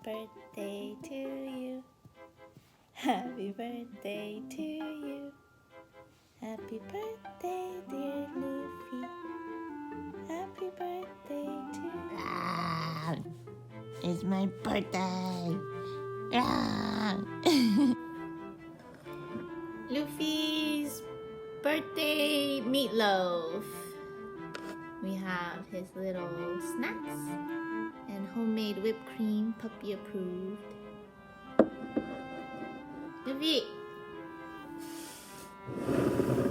birthday to you. Happy birthday to you. Happy birthday, dear Luffy. Happy birthday to you. Ah, it's my birthday. Ah. Luffy's birthday meatloaf. We have his little snacks and homemade whipped cream, puppy approved. Luffy!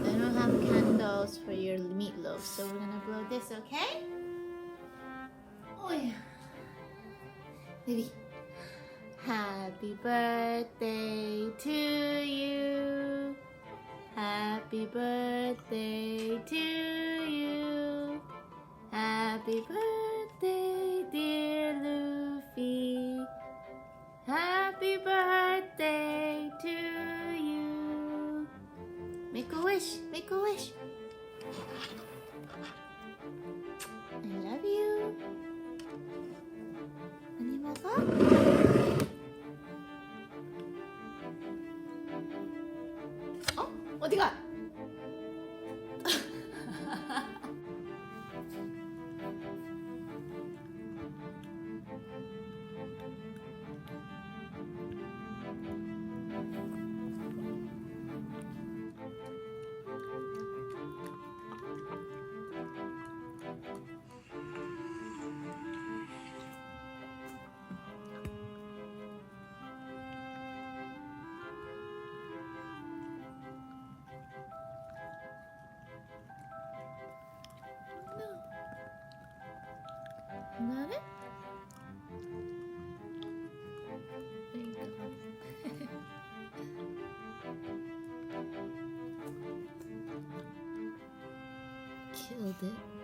I don't have candles for your meatloaf, so we're gonna blow this, okay? Oh yeah. Luffy. Happy birthday to you. Happy birthday to you. Happy birthday, dear Luffy. Happy birthday to you. Make a wish, make a wish. I love you. Any more 어? 어디가? Got it? There you go. Killed it.